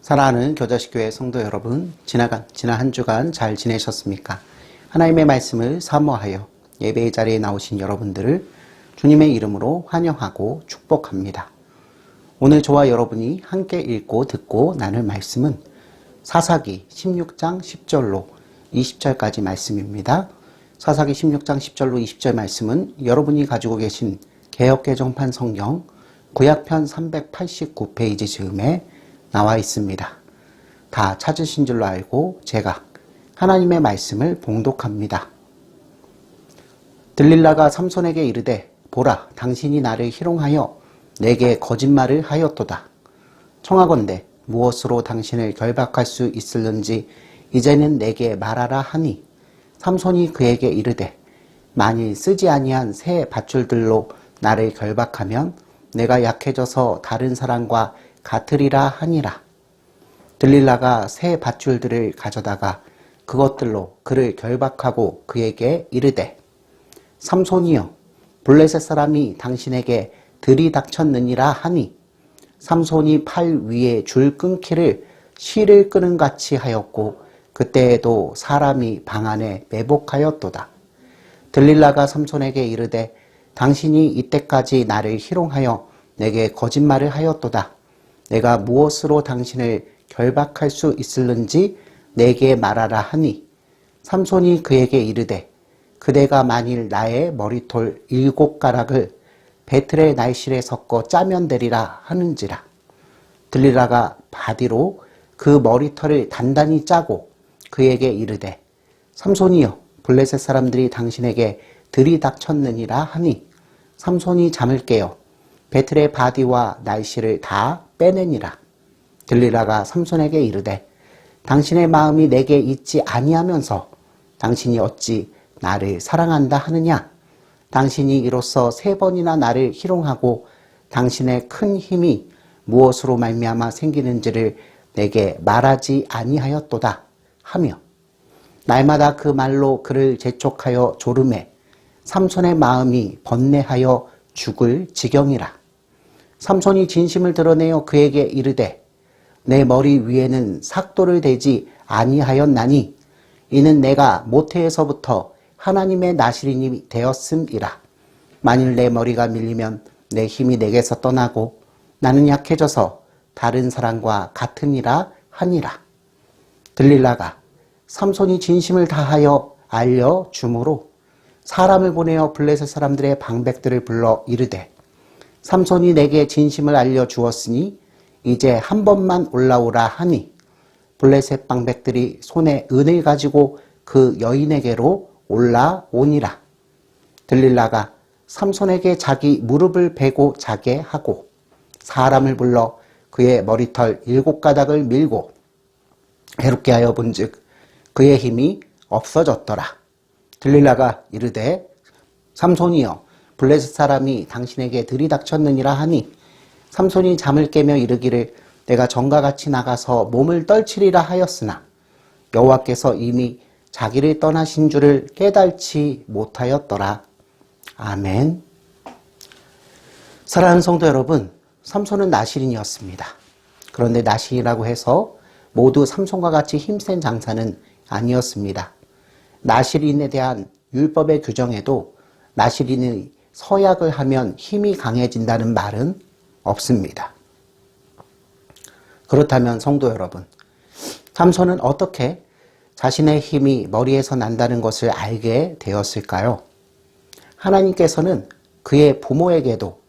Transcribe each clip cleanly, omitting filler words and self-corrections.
사랑하는 교자식교회 성도 여러분, 지난 한 주간 잘 지내셨습니까? 하나님의 말씀을 사모하여 예배의 자리에 나오신 여러분들을 주님의 이름으로 환영하고 축복합니다. 오늘 저와 여러분이 함께 읽고 듣고 나눌 말씀은 사사기 16장 10절로 20절까지 말씀입니다. 사사기 16장 10절로 20절 말씀은 여러분이 가지고 계신 개역개정판 성경 구약편 389페이지 즈음에 나와 있습니다. 다 찾으신 줄로 알고 제가 하나님의 말씀을 봉독합니다. 들릴라가 삼손에게 이르되 보라, 당신이 나를 희롱하여 내게 거짓말을 하였도다. 청하건대 무엇으로 당신을 결박할 수 있을는지 이제는 내게 말하라 하니 삼손이 그에게 이르되 만일 쓰지 아니한 새 밧줄들로 나를 결박하면 내가 약해져서 다른 사람과 같으리라 하니라. 들릴라가 새 밧줄들을 가져다가 그것들로 그를 결박하고 그에게 이르되 삼손이여, 블레셋 사람이 당신에게 들이닥쳤느니라 하니 삼손이 팔 위에 줄 끊기를 실을 끄는 같이 하였고 그때에도 사람이 방 안에 매복하였도다. 들릴라가 삼손에게 이르되 당신이 이때까지 나를 희롱하여 내게 거짓말을 하였도다. 내가 무엇으로 당신을 결박할 수 있을는지 내게 말하라 하니 삼손이 그에게 이르되 그대가 만일 나의 머리털 7가락을 배틀의 날실에 섞어 짜면 되리라 하는지라. 들릴라가 바디로 그 머리털을 단단히 짜고 그에게 이르되 삼손이여, 블레셋 사람들이 당신에게 들이닥쳤느니라 하니 삼손이 잠을 깨어 배틀의 바디와 날씨를 다 빼내니라. 들릴라가 삼손에게 이르되 당신의 마음이 내게 있지 아니하면서 당신이 어찌 나를 사랑한다 하느냐? 당신이 이로써 3번이나 나를 희롱하고 당신의 큰 힘이 무엇으로 말미암아 생기는지를 내게 말하지 아니하였도다 하며 날마다 그 말로 그를 재촉하여 조르매 삼손의 마음이 번뇌하여 죽을 지경이라. 삼손이 진심을 드러내어 그에게 이르되 내 머리 위에는 삭도를 대지 아니하였나니 이는 내가 모태에서부터 하나님의 나시린이 되었음이라. 만일 내 머리가 밀리면 내 힘이 내게서 떠나고 나는 약해져서 다른 사람과 같으니라 하니라. 들릴라가 삼손이 진심을 다하여 알려주므로 사람을 보내어 블레셋 사람들의 방백들을 불러 이르되 삼손이 내게 진심을 알려주었으니 이제 한 번만 올라오라 하니 블레셋 방백들이 손에 은을 가지고 그 여인에게로 올라오니라. 들릴라가 삼손에게 자기 무릎을 베고 자게 하고 사람을 불러 그의 머리털 7가닥을 밀고 해롭게 하여 본즉 그의 힘이 없어졌더라. 들릴라가 이르되 삼손이여, 블레셋 사람이 당신에게 들이닥쳤느니라 하니 삼손이 잠을 깨며 이르기를 내가 전과 같이 나가서 몸을 떨치리라 하였으나 여호와께서 이미 자기를 떠나신 줄을 깨달지 못하였더라. 아멘. 사랑하는 성도 여러분, 삼손은 나실인이었습니다. 그런데 나실이라고 해서 모두 삼손과 같이 힘센 장사는 아니었습니다. 나실인에 대한 율법의 규정에도 나실인이 서약을 하면 힘이 강해진다는 말은 없습니다. 그렇다면 성도 여러분, 삼손은 어떻게 자신의 힘이 머리에서 난다는 것을 알게 되었을까요? 하나님께서는 그의 부모에게도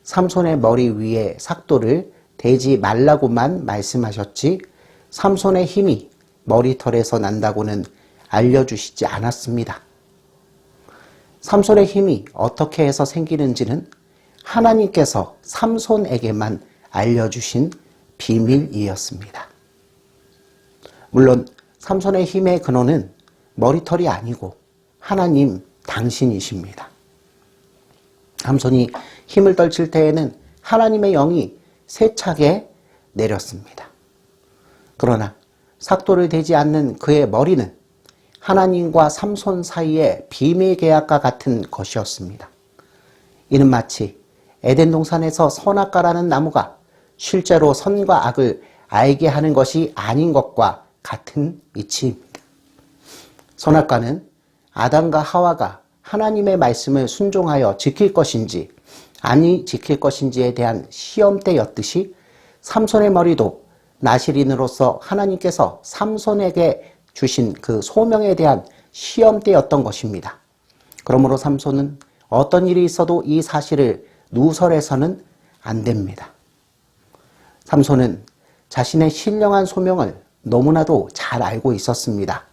삼손의 머리 위에 삭도를 대지 말라고만 말씀하셨지 삼손의 힘이 머리털에서 난다고는 알려주시지 않았습니다. 삼손의 힘이 어떻게 해서 생기는지는 하나님께서 삼손에게만 알려주신 비밀이었습니다. 물론 삼손의 힘의 근원은 머리털이 아니고 하나님 당신이십니다. 삼손이 힘을 떨칠 때에는 하나님의 영이 세차게 내렸습니다. 그러나 삭도를 대지 않는 그의 머리는 하나님과 삼손 사이의 비밀 계약과 같은 것이었습니다. 이는 마치 에덴 동산에서 선악과라는 나무가 실제로 선과 악을 알게 하는 것이 아닌 것과 같은 이치입니다. 선악과는 아담과 하와가 하나님의 말씀을 순종하여 지킬 것인지 아니 지킬 것인지에 대한 시험대였듯이 삼손의 머리도 나실인으로서 하나님께서 삼손에게 주신 그 소명에 대한 시험대였던 것입니다. 그러므로 삼손은 어떤 일이 있어도 이 사실을 누설해서는 안 됩니다. 삼손은 자신의 신령한 소명을 너무나도 잘 알고 있었습니다.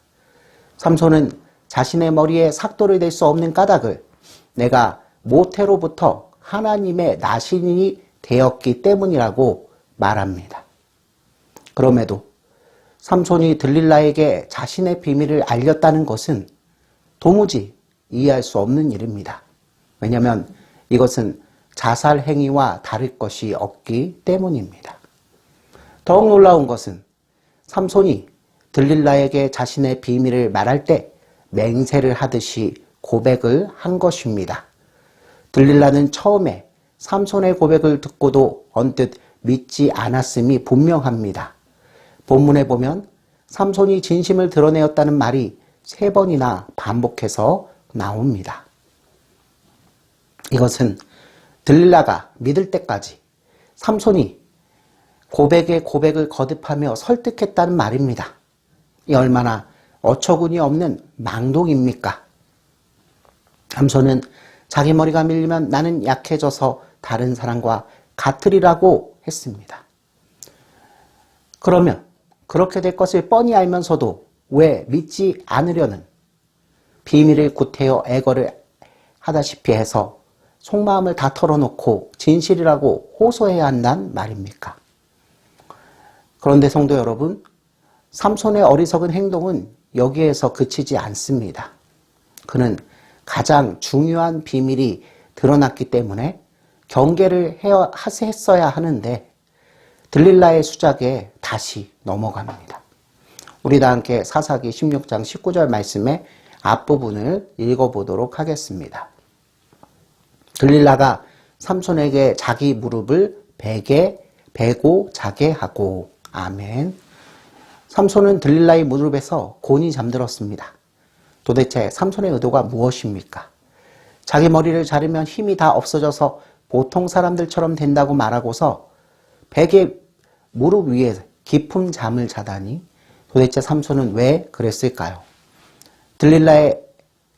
삼손은 자신의 머리에 삭도를 댈 수 없는 까닭을 내가 모태로부터 하나님의 나신이 되었기 때문이라고 말합니다. 그럼에도 삼손이 들릴라에게 자신의 비밀을 알렸다는 것은 도무지 이해할 수 없는 일입니다. 왜냐하면 이것은 자살 행위와 다를 것이 없기 때문입니다. 더욱 놀라운 것은 삼손이 들릴라에게 자신의 비밀을 말할 때 맹세를 하듯이 고백을 한 것입니다. 들릴라는 처음에 삼손의 고백을 듣고도 언뜻 믿지 않았음이 분명합니다. 본문에 보면 삼손이 진심을 드러내었다는 말이 3번이나 반복해서 나옵니다. 이것은 들릴라가 믿을 때까지 삼손이 고백에 고백을 거듭하며 설득했다는 말입니다. 이 얼마나 어처구니 없는 망동입니까? 삼손은 자기 머리가 밀리면 나는 약해져서 다른 사람과 같으리라고 했습니다. 그러면 그렇게 될 것을 뻔히 알면서도 왜 믿지 않으려는 비밀을 구태여 애거를 하다시피 해서 속마음을 다 털어놓고 진실이라고 호소해야 한단 말입니까? 그런데 성도 여러분, 삼손의 어리석은 행동은 여기에서 그치지 않습니다. 그는 가장 중요한 비밀이 드러났기 때문에 경계를 했어야 하는데 들릴라의 수작에 다시 넘어갑니다. 우리 다 함께 사사기 16장 19절 말씀의 앞부분을 읽어보도록 하겠습니다. 들릴라가 삼손에게 자기 무릎을 베고 자게 하고 아멘. 삼손은 들릴라의 무릎에서 곤히 잠들었습니다. 도대체 삼손의 의도가 무엇입니까? 자기 머리를 자르면 힘이 다 없어져서 보통 사람들처럼 된다고 말하고서 베개 무릎 위에 깊은 잠을 자다니 도대체 삼손은 왜 그랬을까요?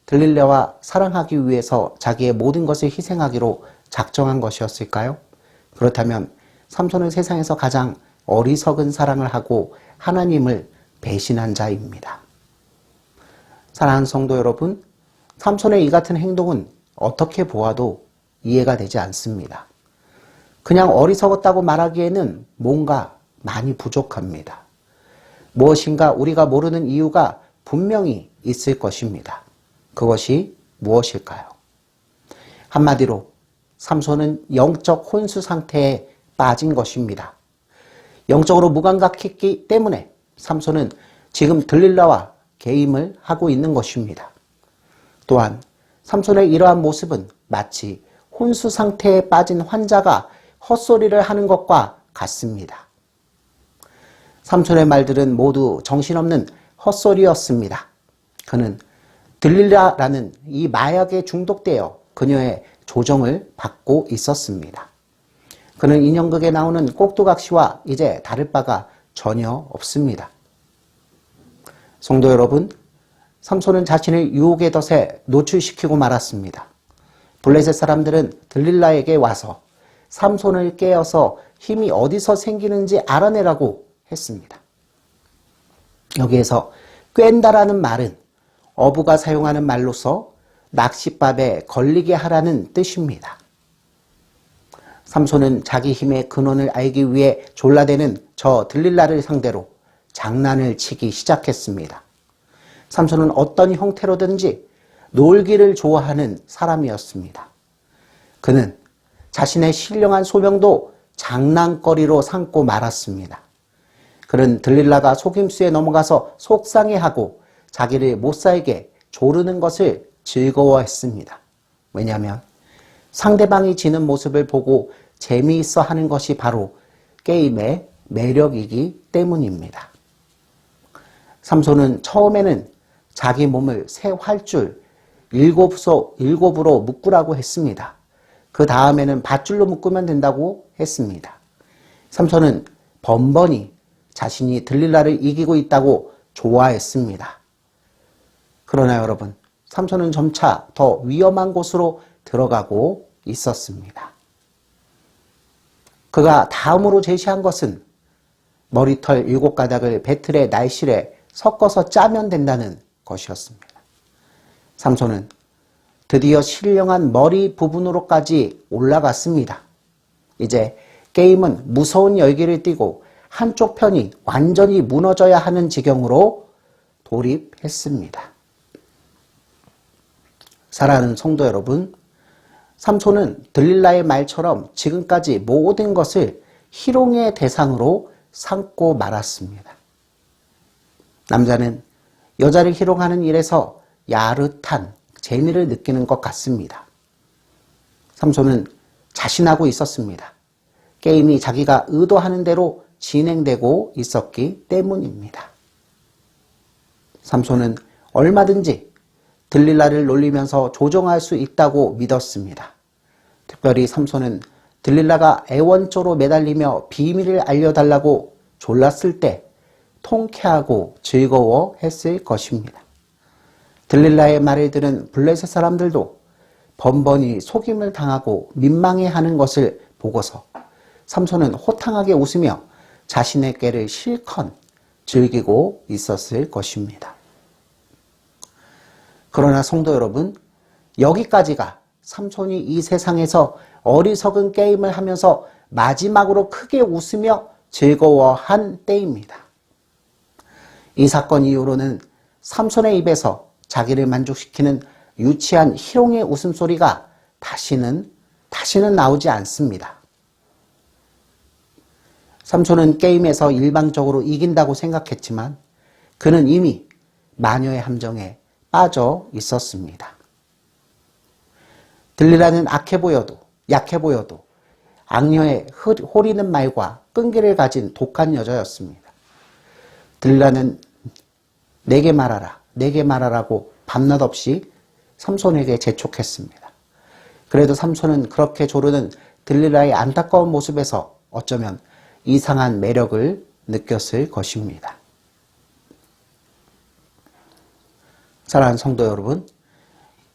들릴라와 사랑하기 위해서 자기의 모든 것을 희생하기로 작정한 것이었을까요? 그렇다면 삼손은 세상에서 가장 어리석은 사랑을 하고 하나님을 배신한 자입니다. 사랑하는 성도 여러분, 삼손의 이 같은 행동은 어떻게 보아도 이해가 되지 않습니다. 그냥 어리석었다고 말하기에는 뭔가 많이 부족합니다. 무엇인가 우리가 모르는 이유가 분명히 있을 것입니다. 그것이 무엇일까요? 한마디로 삼손은 영적 혼수 상태에 빠진 것입니다. 영적으로 무감각했기 때문에 삼손은 지금 들릴라와 게임을 하고 있는 것입니다. 또한 삼손의 이러한 모습은 마치 혼수 상태에 빠진 환자가 헛소리를 하는 것과 같습니다. 삼손의 말들은 모두 정신없는 헛소리였습니다. 그는 들릴라라는 이 마약에 중독되어 그녀의 조정을 받고 있었습니다. 그는 인형극에 나오는 꼭두각시와 이제 다를 바가 전혀 없습니다. 성도 여러분, 삼손은 자신을 유혹의 덫에 노출시키고 말았습니다. 블레셋 사람들은 들릴라에게 와서 삼손을 깨어서 힘이 어디서 생기는지 알아내라고 했습니다. 여기에서 꿰다라는 말은 어부가 사용하는 말로서 낚싯밥에 걸리게 하라는 뜻입니다. 삼손은 자기 힘의 근원을 알기 위해 졸라대는 저 들릴라를 상대로 장난을 치기 시작했습니다. 삼손은 어떤 형태로든지 놀기를 좋아하는 사람이었습니다. 그는 자신의 신령한 소명도 장난거리로 삼고 말았습니다. 그는 들릴라가 속임수에 넘어가서 속상해하고 자기를 못살게 조르는 것을 즐거워했습니다. 왜냐하면 상대방이 지는 모습을 보고 재미있어 하는 것이 바로 게임의 매력이기 때문입니다. 삼손은 처음에는 자기 몸을 새 활줄 7으로 묶으라고 했습니다. 그 다음에는 밧줄로 묶으면 된다고 했습니다. 삼손은 번번이 자신이 들릴라를 이기고 있다고 좋아했습니다. 그러나 여러분, 삼손은 점차 더 위험한 곳으로 들어가고 있었습니다. 그가 다음으로 제시한 것은 머리털 7가닥을 배틀의 날실에 섞어서 짜면 된다는 것이었습니다. 삼손은 드디어 신령한 머리 부분으로까지 올라갔습니다. 이제 게임은 무서운 열기를 띠고 한쪽 편이 완전히 무너져야 하는 지경으로 돌입했습니다. 사랑하는 성도 여러분, 삼손은 들릴라의 말처럼 지금까지 모든 것을 희롱의 대상으로 삼고 말았습니다. 남자는 여자를 희롱하는 일에서 야릇한 재미를 느끼는 것 같습니다. 삼손은 자신하고 있었습니다. 게임이 자기가 의도하는 대로 진행되고 있었기 때문입니다. 삼손은 얼마든지 들릴라를 놀리면서 조종할 수 있다고 믿었습니다. 특별히 삼손은 들릴라가 애원조로 매달리며 비밀을 알려달라고 졸랐을 때 통쾌하고 즐거워했을 것입니다. 들릴라의 말을 들은 블레셋 사람들도 번번이 속임을 당하고 민망해하는 것을 보고서 삼손은 호탕하게 웃으며 자신의 꾀를 실컷 즐기고 있었을 것입니다. 그러나 성도 여러분, 여기까지가 삼손이 이 세상에서 어리석은 게임을 하면서 마지막으로 크게 웃으며 즐거워한 때입니다. 이 사건 이후로는 삼손의 입에서 자기를 만족시키는 유치한 희롱의 웃음소리가 다시는 나오지 않습니다. 삼손은 게임에서 일방적으로 이긴다고 생각했지만 그는 이미 마녀의 함정에 빠져 있었습니다. 들릴라는 약해 보여도 악녀의 호리는 말과 끈기를 가진 독한 여자였습니다. 들릴라는 내게 말하라고 밤낮 없이 삼손에게 재촉했습니다. 그래도 삼손은 그렇게 조르는 들릴라의 안타까운 모습에서 어쩌면 이상한 매력을 느꼈을 것입니다. 사랑하는 성도 여러분,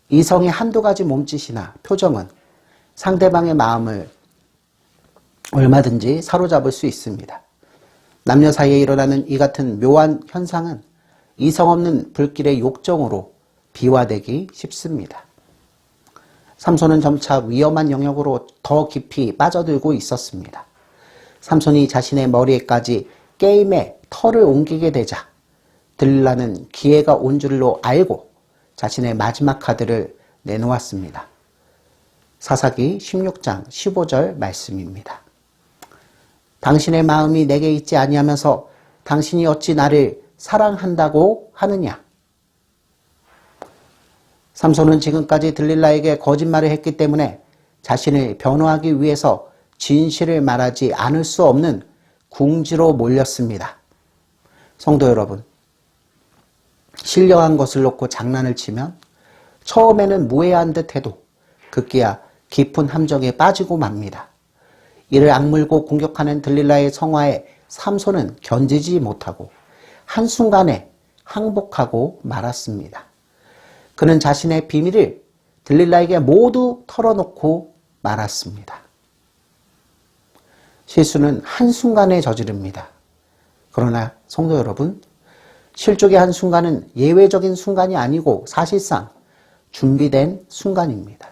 이성의 한두 가지 몸짓이나 표정은 상대방의 마음을 얼마든지 사로잡을 수 있습니다. 남녀 사이에 일어나는 이 같은 묘한 현상은 이성 없는 불길의 욕정으로 비화되기 쉽습니다. 삼손은 점차 위험한 영역으로 더 깊이 빠져들고 있었습니다. 삼손이 자신의 머리에까지 게임의 털을 옮기게 되자 들릴라는 기회가 온 줄로 알고 자신의 마지막 카드를 내놓았습니다. 사사기 16장 15절 말씀입니다. 당신의 마음이 내게 있지 아니하면서 당신이 어찌 나를 사랑한다고 하느냐. 삼손은 지금까지 들릴라에게 거짓말을 했기 때문에 자신을 변호하기 위해서 진실을 말하지 않을 수 없는 궁지로 몰렸습니다. 성도 여러분, 신령한 것을 놓고 장난을 치면 처음에는 무해한 듯 해도 급기야 깊은 함정에 빠지고 맙니다. 이를 악물고 공격하는 들릴라의 성화에 삼손은 견디지 못하고 한순간에 항복하고 말았습니다. 그는 자신의 비밀을 들릴라에게 모두 털어놓고 말았습니다. 실수는 한순간에 저지릅니다. 그러나 성도 여러분, 실족의 한순간은 예외적인 순간이 아니고 사실상 준비된 순간입니다.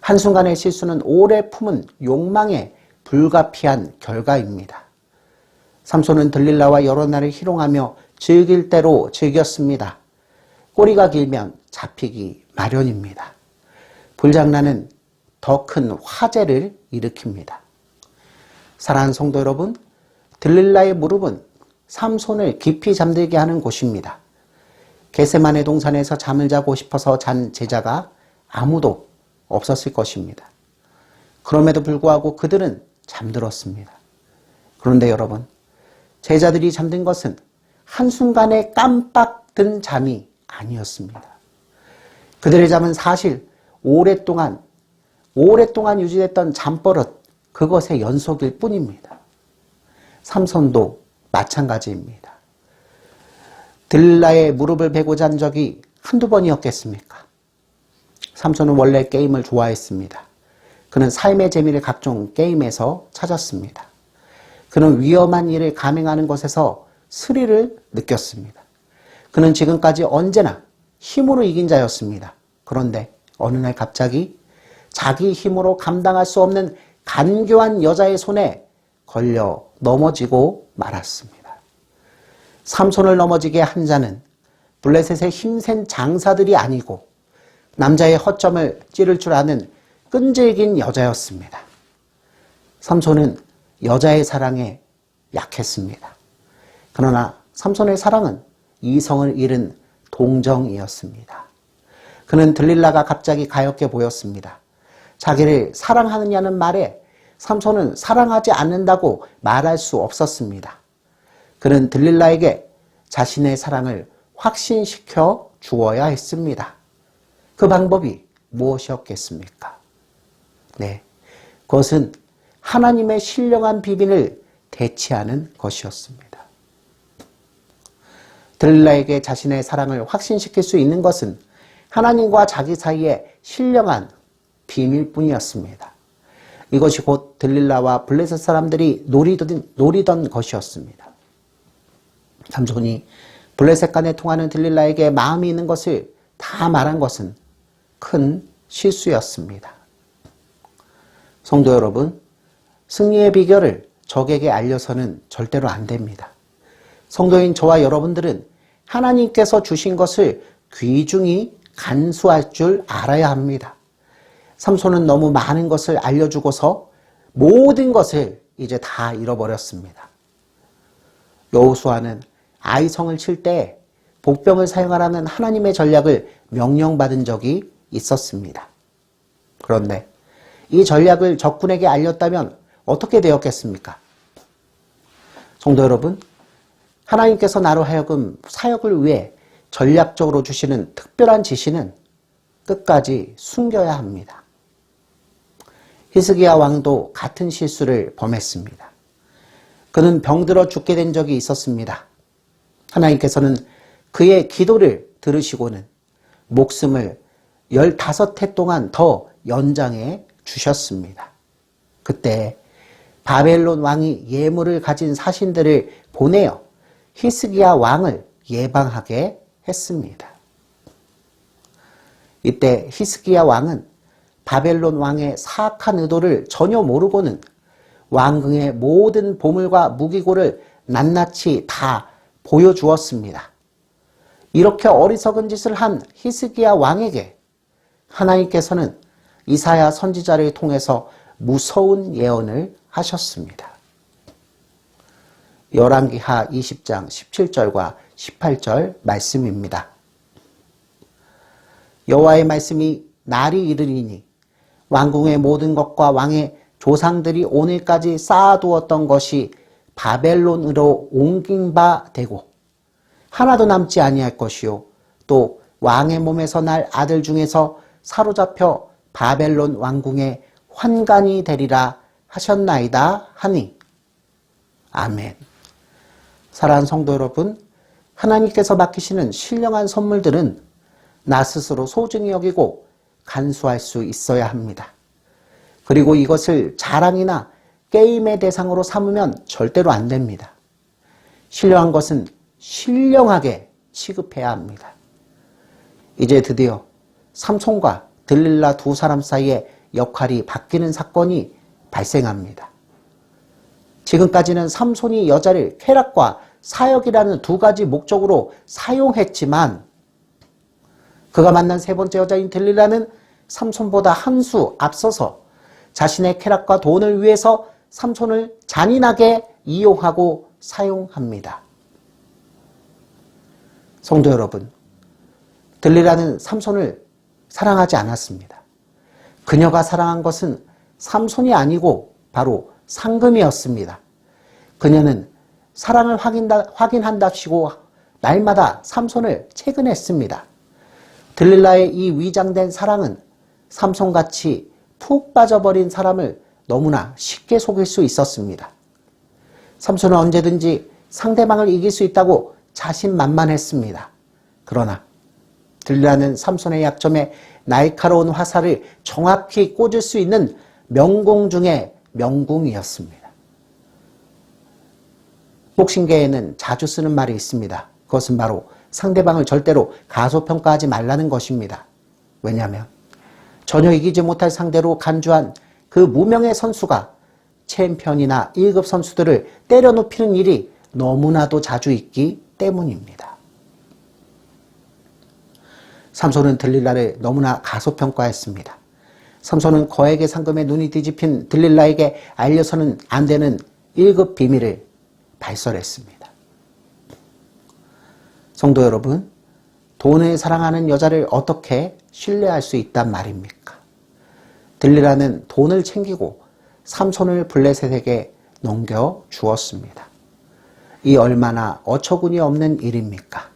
한순간의 실수는 오래 품은 욕망의 불가피한 결과입니다. 삼손은 들릴라와 여러 날을 희롱하며 즐길 대로 즐겼습니다. 꼬리가 길면 잡히기 마련입니다. 불장난은 더 큰 화재를 일으킵니다. 사랑하는 성도 여러분, 들릴라의 무릎은 삼손을 깊이 잠들게 하는 곳입니다. 겟세마네 동산에서 잠을 자고 싶어서 잔 제자가 아무도 없었을 것입니다. 그럼에도 불구하고 그들은 잠들었습니다. 그런데 여러분, 제자들이 잠든 것은 한순간에 깜빡 든 잠이 아니었습니다. 그들의 잠은 사실 오랫동안 유지됐던 잠버릇, 그것의 연속일 뿐입니다. 삼손도 마찬가지입니다. 들릴라의 무릎을 베고 잔 적이 한두 번이었겠습니까? 삼손은 원래 게임을 좋아했습니다. 그는 삶의 재미를 각종 게임에서 찾았습니다. 그는 위험한 일을 감행하는 것에서 스릴을 느꼈습니다. 그는 지금까지 언제나 힘으로 이긴 자였습니다. 그런데 어느 날 갑자기 자기 힘으로 감당할 수 없는 간교한 여자의 손에 걸려 넘어지고 말았습니다. 삼손을 넘어지게 한 자는 블레셋의 힘센 장사들이 아니고 남자의 허점을 찌를 줄 아는 끈질긴 여자였습니다. 삼손은 여자의 사랑에 약했습니다. 그러나 삼손의 사랑은 이성을 잃은 동정이었습니다. 그는 들릴라가 갑자기 가엾게 보였습니다. 자기를 사랑하느냐는 말에 삼손은 사랑하지 않는다고 말할 수 없었습니다. 그는 들릴라에게 자신의 사랑을 확신시켜 주어야 했습니다. 그 방법이 무엇이었겠습니까? 네, 그것은 하나님의 신령한 비밀을 대치하는 것이었습니다. 들릴라에게 자신의 사랑을 확신시킬 수 있는 것은 하나님과 자기 사이의 신령한 비밀뿐이었습니다. 이것이 곧 들릴라와 블레셋 사람들이 노리던 것이었습니다. 삼손이 블레셋 간에 통하는 들릴라에게 마음이 있는 것을 다 말한 것은 큰 실수였습니다. 성도 여러분, 승리의 비결을 적에게 알려서는 절대로 안 됩니다. 성도인 저와 여러분들은 하나님께서 주신 것을 귀중히 간수할 줄 알아야 합니다. 삼손은 너무 많은 것을 알려주고서 모든 것을 이제 다 잃어버렸습니다. 여호수아는 아이성을 칠 때 복병을 사용하라는 하나님의 전략을 명령받은 적이 있었습니다. 그런데 이 전략을 적군에게 알렸다면 어떻게 되었겠습니까? 성도 여러분, 하나님께서 나로 하여금 사역을 위해 전략적으로 주시는 특별한 지시는 끝까지 숨겨야 합니다. 히스기야 왕도 같은 실수를 범했습니다. 그는 병들어 죽게 된 적이 있었습니다. 하나님께서는 그의 기도를 들으시고는 목숨을 15해 동안 더 연장해 주셨습니다. 그때 바벨론 왕이 예물을 가진 사신들을 보내어 히스기야 왕을 예방하게 했습니다. 이때 히스기야 왕은 바벨론 왕의 사악한 의도를 전혀 모르고는 왕궁의 모든 보물과 무기고를 낱낱이 다 보여주었습니다. 이렇게 어리석은 짓을 한 히스기야 왕에게 하나님께서는 이사야 선지자를 통해서 무서운 예언을 하셨습니다. 열왕기하 20장 17절과 18절 말씀입니다. 여호와의 말씀이 날이 이르리니 왕궁의 모든 것과 왕의 조상들이 오늘까지 쌓아두었던 것이 바벨론으로 옮긴 바 되고 하나도 남지 아니할 것이요 또 왕의 몸에서 날 아들 중에서 사로잡혀 바벨론 왕궁의 환관이 되리라 하셨나이다 하니 아멘. 사랑하는 성도 여러분, 하나님께서 맡기시는 신령한 선물들은 나 스스로 소중히 여기고 간수할 수 있어야 합니다. 그리고 이것을 자랑이나 게임의 대상으로 삼으면 절대로 안 됩니다. 신령한 것은 신령하게 취급해야 합니다. 이제 드디어 삼손과 들릴라 두 사람 사이에 역할이 바뀌는 사건이 발생합니다. 지금까지는 삼손이 여자를 쾌락과 사역이라는 두 가지 목적으로 사용했지만 그가 만난 세 번째 여자인 들릴라는 삼손보다 한 수 앞서서 자신의 쾌락과 돈을 위해서 삼손을 잔인하게 이용하고 사용합니다. 성도 여러분, 들릴라는 삼손을 사랑하지 않았습니다. 그녀가 사랑한 것은 삼손이 아니고 바로 상금이었습니다. 그녀는 사랑을 확인한답시고 날마다 삼손을 채근했습니다. 들릴라의 이 위장된 사랑은 삼손같이 푹 빠져버린 사람을 너무나 쉽게 속일 수 있었습니다. 삼손은 언제든지 상대방을 이길 수 있다고 자신만만했습니다. 그러나 들릴라는 삼손의 약점에 날카로운 화살을 정확히 꽂을 수 있는 명공 중의 명공이었습니다. 복싱계에는 자주 쓰는 말이 있습니다. 그것은 바로 상대방을 절대로 가소평가하지 말라는 것입니다. 왜냐하면 전혀 이기지 못할 상대로 간주한 그 무명의 선수가 챔피언이나 1급 선수들을 때려눕히는 일이 너무나도 자주 있기 때문입니다. 삼손은 들릴라를 너무나 가소평가했습니다. 삼손은 거액의 상금에 눈이 뒤집힌 들릴라에게 알려서는 안 되는 1급 비밀을 발설했습니다. 성도 여러분, 돈을 사랑하는 여자를 어떻게 신뢰할 수 있단 말입니까? 들릴라는 돈을 챙기고 삼손을 블레셋에게 넘겨주었습니다. 이 얼마나 어처구니 없는 일입니까?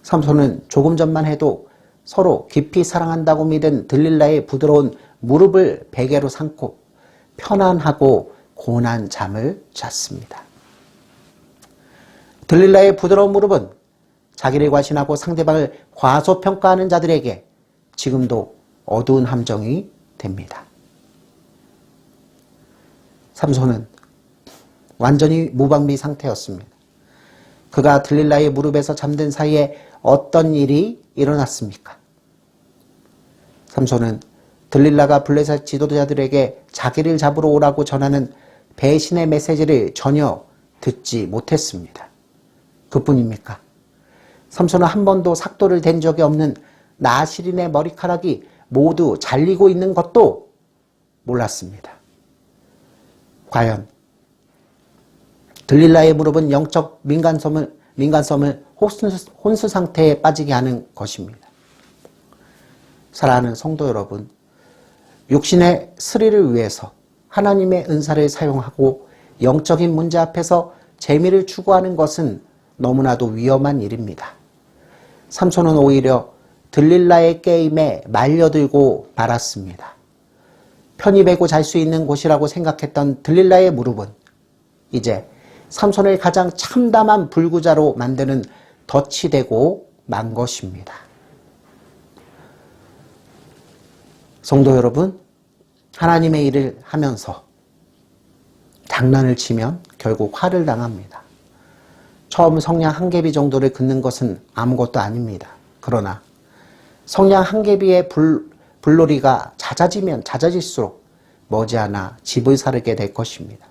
삼손은 조금 전만 해도 서로 깊이 사랑한다고 믿은 들릴라의 부드러운 무릎을 베개로 삼고 편안하고 고운한 잠을 잤습니다. 들릴라의 부드러운 무릎은 자기를 과신하고 상대방을 과소평가하는 자들에게 지금도 어두운 함정이 됩니다. 삼손은 완전히 무방비 상태였습니다. 그가 들릴라의 무릎에서 잠든 사이에 어떤 일이 일어났습니까? 삼손은 들릴라가 블레셋 지도자들에게 자기를 잡으러 오라고 전하는 배신의 메시지를 전혀 듣지 못했습니다. 그뿐입니까? 삼손은 한 번도 삭도를 댄 적이 없는 나시린의 머리카락이 모두 잘리고 있는 것도 몰랐습니다. 과연 들릴라의 무릎은 영적 민간섬을 혼수 상태에 빠지게 하는 것입니다. 사랑하는 성도 여러분, 육신의 스릴을 위해서 하나님의 은사를 사용하고 영적인 문제 앞에서 재미를 추구하는 것은 너무나도 위험한 일입니다. 삼손은 오히려 들릴라의 게임에 말려들고 말았습니다. 편히 베고 잘 수 있는 곳이라고 생각했던 들릴라의 무릎은 이제 삼손을 가장 참담한 불구자로 만드는 덫이 되고 만 것입니다. 성도 여러분, 하나님의 일을 하면서 장난을 치면 결국 화를 당합니다. 처음 성냥 한 개비 정도를 긋는 것은 아무것도 아닙니다. 그러나 성냥 한 개비의 불놀이가 잦아지면 잦아질수록 머지않아 집을 사르게 될 것입니다.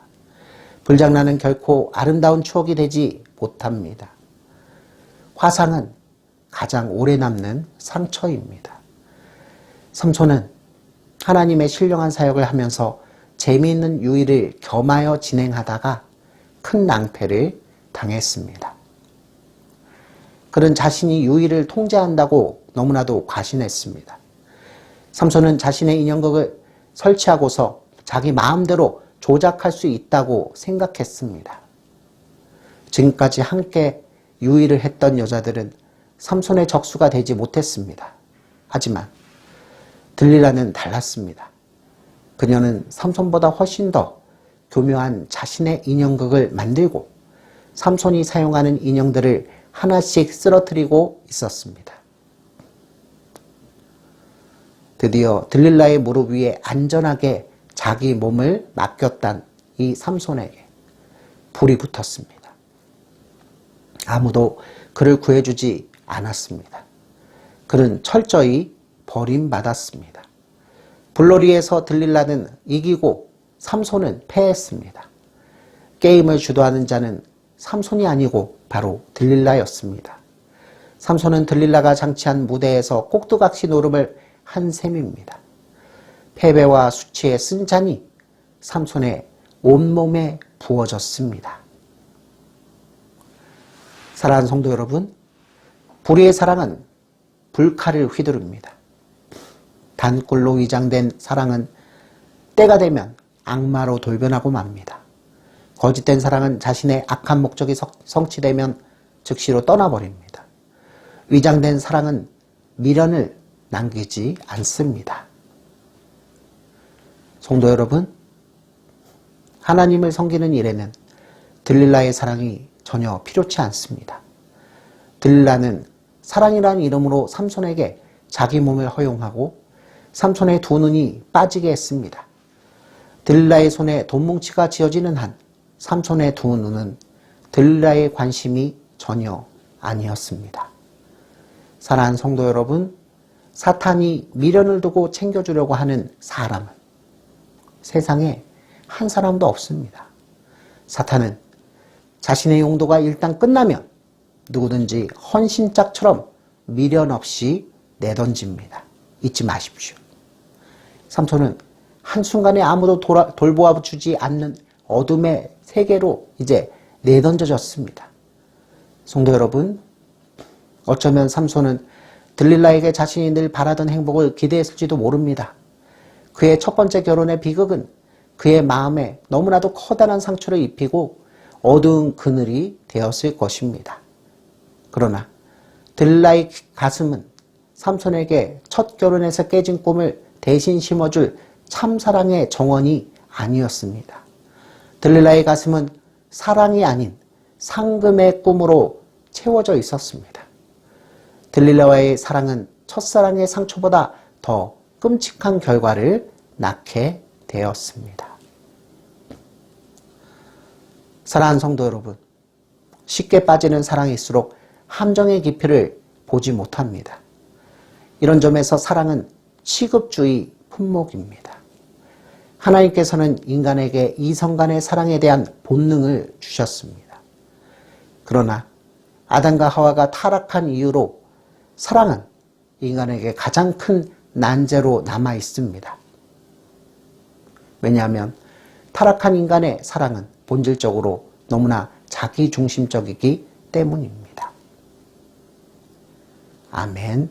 불장난은 결코 아름다운 추억이 되지 못합니다. 화상은 가장 오래 남는 상처입니다. 삼손은 하나님의 신령한 사역을 하면서 재미있는 유의를 겸하여 진행하다가 큰 낭패를 당했습니다. 그는 자신이 유의를 통제한다고 너무나도 과신했습니다. 삼손은 자신의 인형극을 설치하고서 자기 마음대로 조작할 수 있다고 생각했습니다. 지금까지 함께 유의를 했던 여자들은 삼손의 적수가 되지 못했습니다. 하지만 들릴라는 달랐습니다. 그녀는 삼손보다 훨씬 더 교묘한 자신의 인형극을 만들고 삼손이 사용하는 인형들을 하나씩 쓰러뜨리고 있었습니다. 드디어 들릴라의 무릎 위에 안전하게 자기 몸을 맡겼단 이 삼손에게 불이 붙었습니다. 아무도 그를 구해주지 않았습니다. 그는 철저히 버림받았습니다. 불놀이에서 들릴라는 이기고 삼손은 패했습니다. 게임을 주도하는 자는 삼손이 아니고 바로 들릴라였습니다. 삼손은 들릴라가 장치한 무대에서 꼭두각시 노름을 한 셈입니다. 패배와 수치의 쓴 잔이 삼손의 온몸에 부어졌습니다. 사랑하는 성도 여러분, 불의의 사랑은 불칼을 휘두릅니다. 단꿀로 위장된 사랑은 때가 되면 악마로 돌변하고 맙니다. 거짓된 사랑은 자신의 악한 목적이 성취되면 즉시로 떠나버립니다. 위장된 사랑은 미련을 남기지 않습니다. 성도 여러분, 하나님을 섬기는 일에는 들릴라의 사랑이 전혀 필요치 않습니다. 들릴라는 사랑이라는 이름으로 삼손에게 자기 몸을 허용하고 삼손의 두 눈이 빠지게 했습니다. 들릴라의 손에 돈뭉치가 쥐어지는 한 삼손의 두 눈은 들릴라의 관심이 전혀 아니었습니다. 사랑하는 성도 여러분, 사탄이 미련을 두고 챙겨주려고 하는 사람은 세상에 한 사람도 없습니다. 사탄은 자신의 용도가 일단 끝나면 누구든지 헌신짝처럼 미련 없이 내던집니다. 잊지 마십시오. 삼손은 한순간에 아무도 돌보아주지 않는 어둠의 세계로 이제 내던져졌습니다. 성도 여러분, 어쩌면 삼손은 들릴라에게 자신이 늘 바라던 행복을 기대했을지도 모릅니다. 그의 첫 번째 결혼의 비극은 그의 마음에 너무나도 커다란 상처를 입히고 어두운 그늘이 되었을 것입니다. 그러나 들릴라의 가슴은 삼손에게 첫 결혼에서 깨진 꿈을 대신 심어줄 참사랑의 정원이 아니었습니다. 들릴라의 가슴은 사랑이 아닌 상금의 꿈으로 채워져 있었습니다. 들릴라와의 사랑은 첫사랑의 상처보다 더 끔찍한 결과를 낳게 되었습니다. 사랑하는 성도 여러분, 쉽게 빠지는 사랑일수록 함정의 깊이를 보지 못합니다. 이런 점에서 사랑은 취급주의 품목입니다. 하나님께서는 인간에게 이성 간의 사랑에 대한 본능을 주셨습니다. 그러나 아담과 하와가 타락한 이유로 사랑은 인간에게 가장 큰 난제로 남아 있습니다. 왜냐하면 타락한 인간의 사랑은 본질적으로 너무나 자기중심적이기 때문입니다. 아멘.